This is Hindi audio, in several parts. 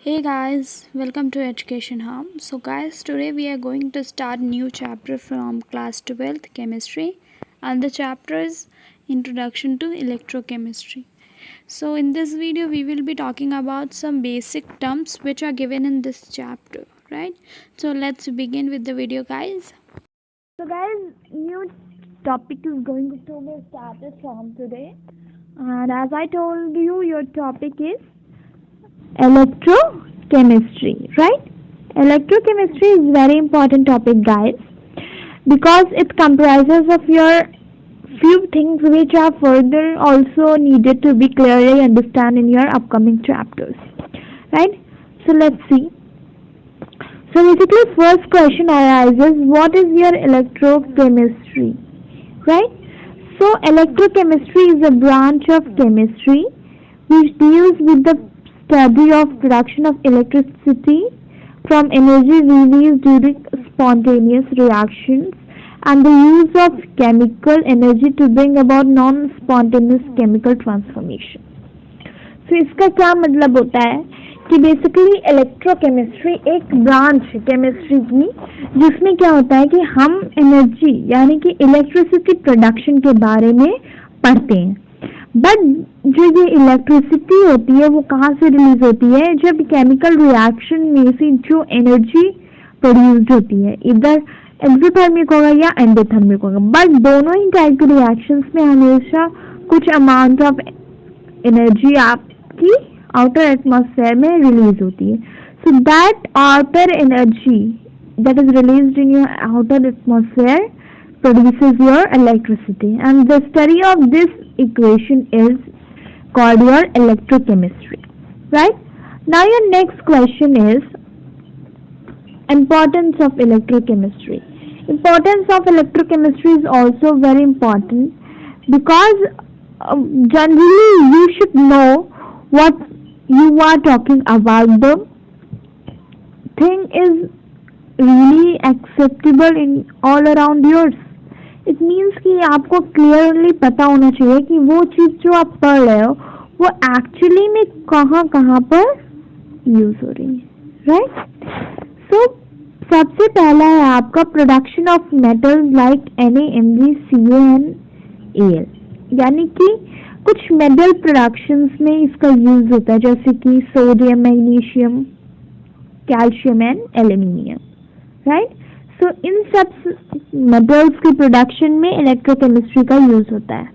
Hey guys, welcome to Education Hub. So guys, today we are going to start new chapter from class 12th chemistry, and the chapter is Introduction to Electrochemistry. So in this video we will be talking about some basic terms which are given in this chapter, right? So let's begin with the video guys. So guys, new topic is going to be started from today, and as I told you, your topic is electrochemistry, right? Electrochemistry is very important topic, guys, because it comprises of your few things which are further also needed to be clearly understand in your upcoming chapters, right? So let's see. So basically, first question arises: what is your electrochemistry, right? So electrochemistry is a branch of chemistry which deals with the study of production of electricity from energy released during spontaneous reactions and the use of chemical energy to bring about non-spontaneous chemical transformation. So इसका क्या मतलब होता है कि बेसिकली इलेक्ट्रोकेमिस्ट्री एक ब्रांच है केमिस्ट्री की, जिसमें क्या होता है कि हम एनर्जी यानी कि इलेक्ट्रिसिटी प्रोडक्शन के बारे में पढ़ते हैं. बट जो ये इलेक्ट्रिसिटी होती है वो कहाँ से रिलीज होती है? जब केमिकल रिएक्शन में से जो एनर्जी प्रोड्यूस्ड होती है, इधर एक्सोथर्मिक होगा या एंडोथर्मिक होगा, बट दोनों ही टाइप के रिएक्शंस में हमेशा कुछ अमाउंट ऑफ एनर्जी आपकी आउटर एटमॉस्फेयर में रिलीज होती है. So that outer energy that is released in your outer atmosphere produces your electricity, and the study of this equation is called your electrochemistry, right? Now your next question is importance of electrochemistry. Importance of electrochemistry is also very important because generally you should know what you are talking about. The thing is really acceptable in all around yours. It means कि आपको क्लियरली पता होना चाहिए कि वो चीज़ जो आप पढ़ रहे हो वो एक्चुअली में कहाँ कहाँ पर यूज हो रही है, राइट? सो सबसे पहला है आपका production of metals like NaMgCaNAl, यानी कि कुछ मेटल प्रोडक्शंस में इसका यूज होता है, जैसे कि sodium, magnesium, calcium and aluminium, right? So इन सब मेटल्स के प्रोडक्शन में इलेक्ट्रोकेमिस्ट्री का यूज होता है.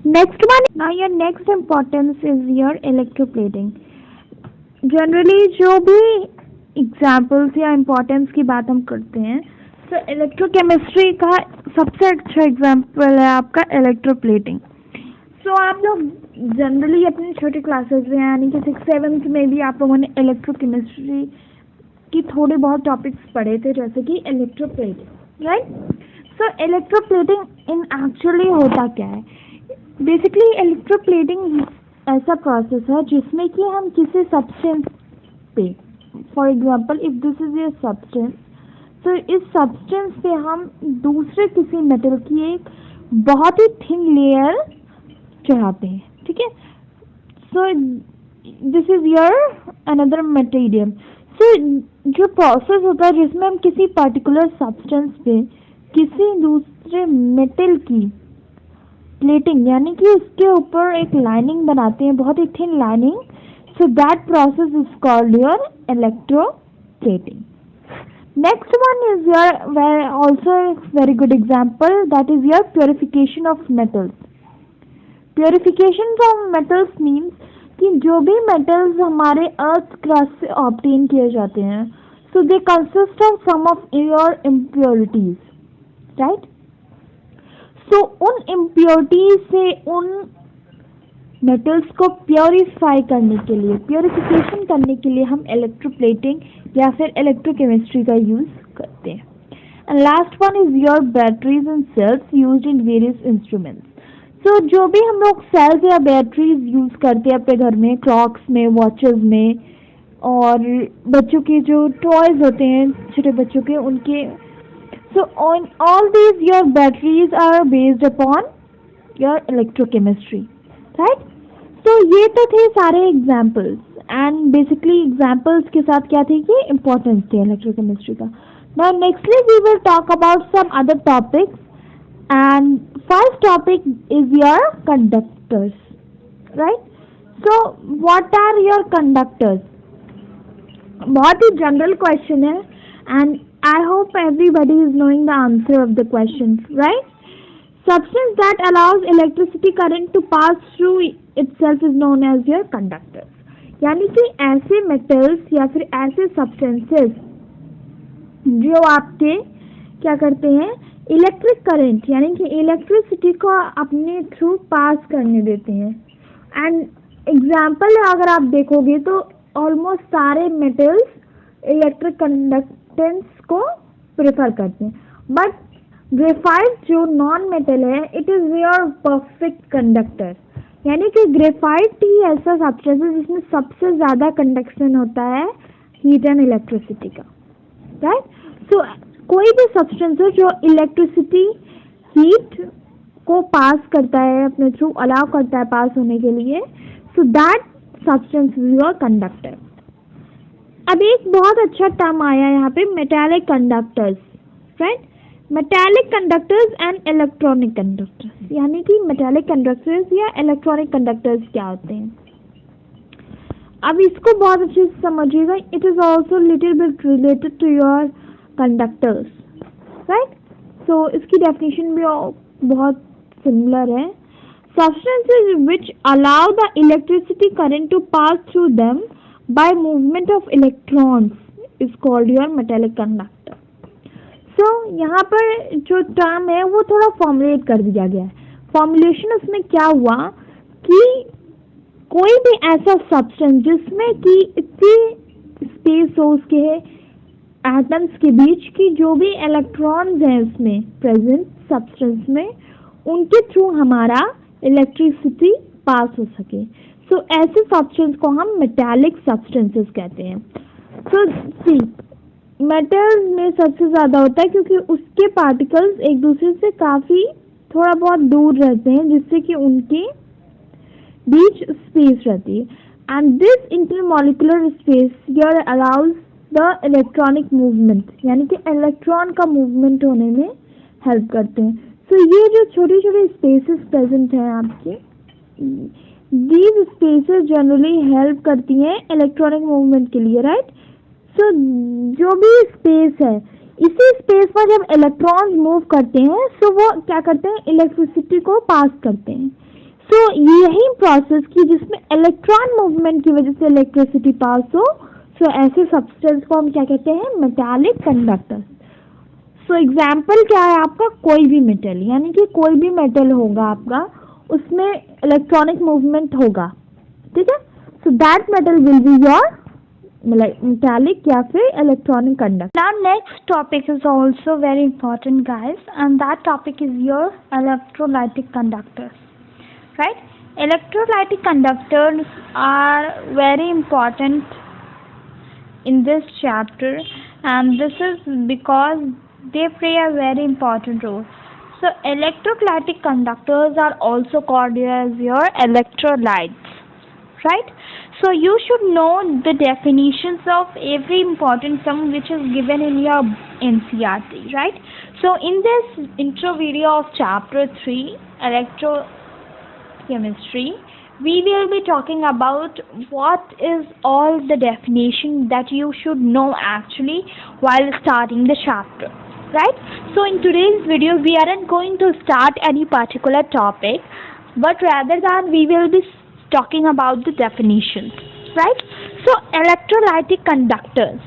Next one, now your next importance is your electroplating. Generally जो भी एग्जाम्पल्स या इम्पोर्टेंस की बात हम करते हैं, तो इलेक्ट्रोकेमिस्ट्री का सबसे अच्छा एग्जाम्पल है आपका इलेक्ट्रोप्लेटिंग. सो आप लोग जनरली अपनी छोटी क्लासेस में यानी कि 6th-7th में भी आप लोगों ने इलेक्ट्रोकेमिस्ट्री कि थोड़े बहुत टॉपिक्स पढ़े थे, जैसे कि electroplating, right? So electroplating in actually होता क्या है? बेसिकली इलेक्ट्रोप्लेटिंग ऐसा प्रोसेस है जिसमें कि हम किसी सब्सटेंस पे, for example if this is a substance, तो इस सब्सटेंस पे हम दूसरे किसी मेटल की एक बहुत ही थिन लेयर चढ़ाते हैं, ठीक है? So this is your another material. So जो प्रोसेस होता है जिसमें हम किसी पर्टिकुलर सब्सटेंस पे किसी दूसरे मेटल की प्लेटिंग यानी कि उसके ऊपर एक लाइनिंग बनाते हैं, बहुत ही thin lining. So that process is called your electroplating. Next one is your also very good example, that is your purification of metals. Purification of metals means कि जो भी मेटल्स हमारे अर्थ क्रस्ट से ऑब्टेन किए जाते हैं, so they consist of some of your impurities, right? So उन इम्प्योरिटीज से उन मेटल्स को प्योरीफाई करने के लिए, प्योरिफिकेशन करने के लिए हम इलेक्ट्रोप्लेटिंग या फिर इलेक्ट्रोकेमिस्ट्री का यूज करते हैं. And last one is your batteries and cells used in various instruments. So जो भी हम लोग सेल्स या बैटरीज यूज करते हैं अपने घर में, क्लॉक्स में, वॉचेस में, और बच्चों के जो टॉयज होते हैं छोटे बच्चों के, उनके, so on all these your batteries are based upon your electrochemistry, right? तो ये तो थे सारे एग्जाम्पल्स, एंड बेसिकली एग्जाम्पल्स के साथ क्या थी कि इम्पोर्टेंस थी इलेक्ट्रोकेमिस्ट्री का. Now nextly we will talk about some other topics and first topic is your conductors. Right. So what are your conductors? बहुत ही जनरल क्वेश्चन है and I hope everybody is knowing the answer of the question. Right. Substance that allows electricity current to pass through itself is known as your conductors. यानी कि ऐसे मेटल्स या फिर ऐसे सब्सटेंसेस जो आपके क्या करते हैं, इलेक्ट्रिक करंट यानी कि इलेक्ट्रिसिटी को अपने थ्रू पास करने देते हैं. एंड एग्जाम्पल अगर आप देखोगे तो ऑलमोस्ट सारे मेटल्स इलेक्ट्रिक कंडक्टेंस को प्रेफर करते हैं. बट ग्रेफाइट जो नॉन मेटल है, it is your perfect conductor. यानी कि ग्रेफाइट ही ऐसा सब्सटेंस है जिसमें सबसे ज़्यादा कंडक्शन होता है हीट एंड इलेक्ट्रिसिटी का. राइट. सो कोई भी सब्सटेंस है जो इलेक्ट्रिसिटी हीट को पास करता है, अपने थ्रू अलाउ करता है पास होने के लिए, so that substance is your conductor. अब एक बहुत अच्छा टर्म आया यहाँ पे, metallic conductors. Right. Metallic conductors and electronic conductors. यानी कि मेटालिक कंडक्टर्स या इलेक्ट्रॉनिक कंडक्टर्स क्या होते हैं. अब इसको बहुत अच्छे से समझिएगा. It is also little bit related to your conductors. Right. So इसकी डेफिनेशन भी बहुत सिमिलर है. Substances which allow the electricity current to pass through them bye movement of electrons is called your metallic conductor. So यहाँ पर जो टर्म है वो थोड़ा फॉर्मुलेट कर दिया गया है. फॉर्मुलेशन उसमें क्या हुआ कि कोई भी ऐसा सब्सटेंस जिसमें कि इतनी स्पेस हो उसके एटम्स के बीच की जो भी इलेक्ट्रॉन्स हैं उसमें प्रेजेंट सब्सटेंस में, उनके थ्रू हमारा इलेक्ट्रिसिटी पास हो सके. सो ऐसे सब्सटेंस को हम मेटालिक सब्सटेंसेस कहते हैं. सो सी मेटल्स में सबसे ज़्यादा होता है क्योंकि उसके पार्टिकल्स एक दूसरे से काफ़ी थोड़ा बहुत दूर रहते हैं, जिससे कि उनके बीच स्पेस रहती है. And this intermolecular space your allows the electronic movement, यानी कि इलेक्ट्रॉन का मूवमेंट होने में हेल्प करते हैं. सो ये जो छोटे छोटे स्पेसेस प्रेजेंट हैं आपके, दीज स्पेसेस जनरली हेल्प करती हैं इलेक्ट्रॉनिक मूवमेंट के लिए. राइट. सो जो भी स्पेस है, इसी स्पेस पर जब इलेक्ट्रॉन्स मूव करते हैं सो वो क्या करते हैं, इलेक्ट्रिसिटी को पास करते हैं. सो यही प्रोसेस की जिसमें इलेक्ट्रॉन मूवमेंट की वजह से इलेक्ट्रिसिटी पास हो, सो ऐसे सब्सटेंस को हम क्या कहते हैं, मेटालिक कंडक्टर. सो एग्जाम्पल क्या है आपका, कोई भी मेटल, यानी कि कोई भी मेटल होगा आपका, उसमें इलेक्ट्रॉनिक मूवमेंट होगा. ठीक है. So that metal will be your metallic या फिर electronic conductor. Now next topic is also very important guys, and that topic is your electrolytic conductors. Right. Electrolytic conductors are very important in this chapter, and this is because they play a very important role. So electrolytic conductors are also called as your electrolytes. Right. So you should know the definitions of every important term which is given in your NCERT, right? So in this intro video of chapter 3 electrochemistry, we will be talking about what is all the definition that you should know actually while starting the chapter, right? So in today's video we aren't going to start any particular topic, but rather than we will be talking about the definitions, right? So electrolytic conductors.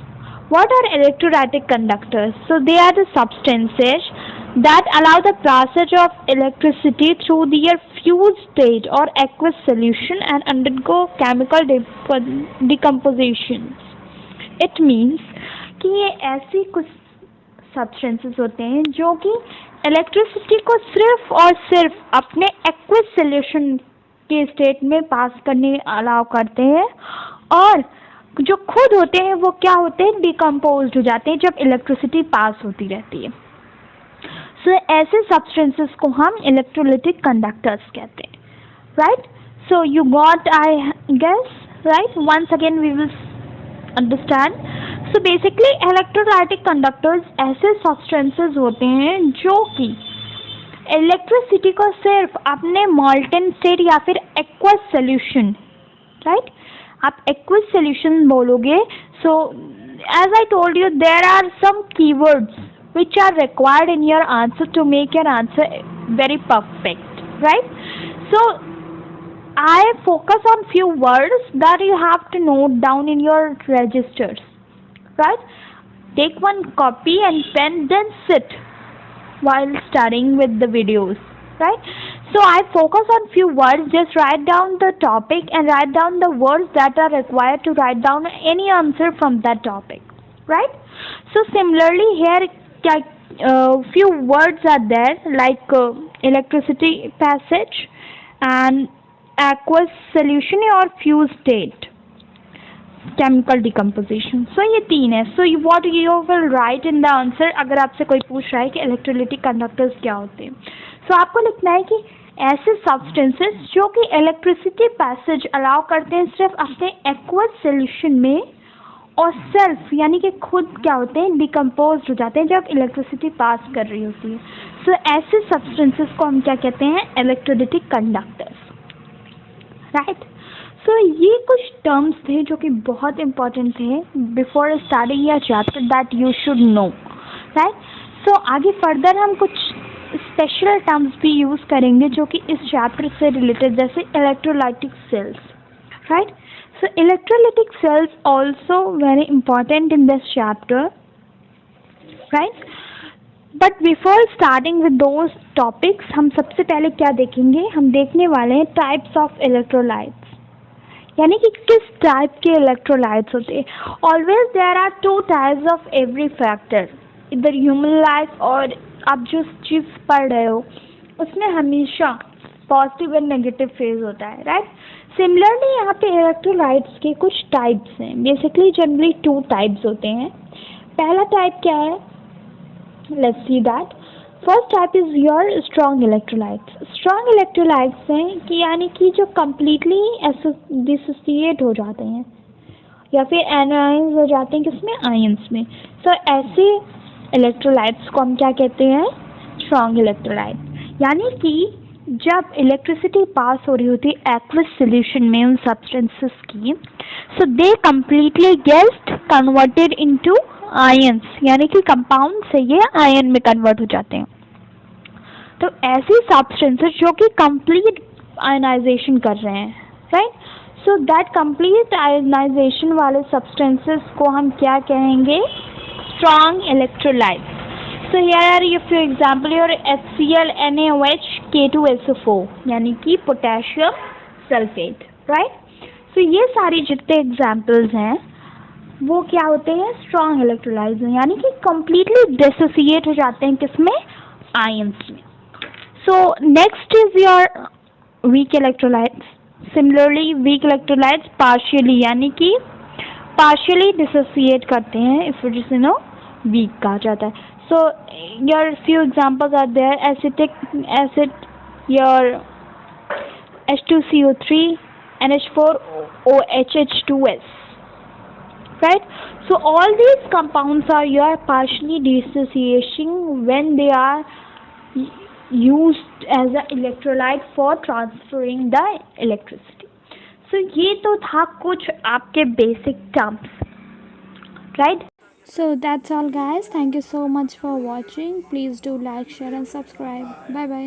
What are electrolytic conductors? So they are the substances that allow the passage of electricity through their fused state or aqueous solution and undergo chemical decomposition. It means कि ये ऐसी कुछ substances होते हैं जो कि इलेक्ट्रिसिटी को सिर्फ और सिर्फ अपने एक्वस सॉल्यूशन के स्टेट में पास करने अलाउ करते हैं, और जो खुद होते हैं वो क्या होते हैं, डिकम्पोज्ड हो जाते हैं जब इलेक्ट्रिसिटी पास होती रहती है. सो ऐसे सब्सटेंसेस को हम इलेक्ट्रोलाइटिक कंडक्टर्स कहते हैं. Right. So you got I guess. right? Once again we will understand. So basically electrolytic conductors ऐसे substances होते हैं जो कि इलेक्ट्रिसिटी को सिर्फ अपने मॉल्टन स्टेट या फिर एक्वस सोल्यूशन, राइट, आप एक्वस सोल्यूशन बोलोगे. So as I told you there are some keywords which are required in your answer to make your answer very perfect, right? So I focus on few words that you have to note down in your registers, right? Take one copy and pen, then sit while studying with the videos, right? So I focus on few words. Just write down the topic and write down the words that are required to write down any answer from that topic, right? So similarly here few words are there like electricity passage and aqueous solution or fused state, chemical decomposition. So ये तीन है. So what you will write in the answer अगर आपसे कोई पूछ रहा है कि इलेक्ट्रोलाइटिक कंडक्टर्स क्या होते हैं, so आपको लिखना है कि ऐसे सब्सटेंसेस जो कि इलेक्ट्रिसिटी पैसेज अलाउ करते हैं सिर्फ अपने एक्वस सोल्यूशन में और सेल्फ यानी कि खुद क्या होते हैं डिकम्पोज हो जाते हैं जब इलेक्ट्रिसिटी पास कर रही होती है. सो ऐसे सब्सटेंसेस को हम क्या कहते हैं, इलेक्ट्रोलाइटिक कंडक्टर्स, राइट. सो ये कुछ टर्म्स थे जो कि बहुत इंपॉर्टेंट थे before starting your chapter that you should know, right. So आगे फर्दर हम कुछ स्पेशल टर्म्स भी यूज़ करेंगे जो कि इस चैप्टर से रिलेटेड, जैसे electrolytic cells, right. So electrolytic cells also very important in this chapter, right? But before starting with those topics, हम सबसे पहले क्या देखेंगे, हम देखने वाले हैं types of electrolytes, यानी कि किस टाइप के इलेक्ट्रोलाइट्स होते हैं. Always there are two types of every factor, either human life और आप जो चीज़ पढ़ रहे हो उसमें हमेशा पॉजिटिव एंड नेगेटिव फेज होता है, राइट. सिमिलरली यहाँ पे इलेक्ट्रोलाइट्स के कुछ टाइप्स हैं. बेसिकली जनरली टू टाइप्स होते हैं. पहला टाइप क्या है, let's see that. First type is your strong electrolytes. Strong electrolytes हैं कि यानी कि जो कम्प्लीटली डिसोसिएट हो जाते हैं या फिर एनायंस हो जाते हैं किसमें, आयंस में. सो ऐसे इलेक्ट्रोलाइट्स को हम क्या कहते हैं, स्ट्रॉन्ग इलेक्ट्रोलाइट. यानी कि जब इलेक्ट्रिसिटी पास हो रही होती है एक्वस सॉल्यूशन में उन सब्सटेंसेस की, so they completely get converted into ions, यानी कि कंपाउंड से ये आयन में कन्वर्ट हो जाते हैं. तो ऐसी सब्सटेंसेस जो कि कंप्लीट आयनाइजेशन कर रहे हैं, right. So that complete ionisation वाले सब्सटेंसेस को हम क्या कहेंगे, strong electrolytes. So here if you example your HCl NaOH K2SO4 यानी कि पोटेशियम सल्फेट, राइट. सो ये सारी जितने एग्जाम्पल्स हैं वो क्या होते हैं, स्ट्रॉन्ग इलेक्ट्रोलाइट्स, यानी कि कम्प्लीटली डिसोसिएट हो जाते हैं किसमें, आयंस में. So next is your weak electrolytes. Similarly weak electrolytes partially यानी कि पार्शियली डिसोसिएट करते हैं, इस वजह से नो वीक कहा जाता है. So your few examples are there, acetic acid, your H2CO3, NH4OHH2S, right. So all these compounds are your partially dissociation when they are used as an electrolyte for transferring the electricity. So ये तो था कुछ आपके basic terms, right. So that's all guys. Thank you so much for watching. Please do like, share and subscribe. Bye bye.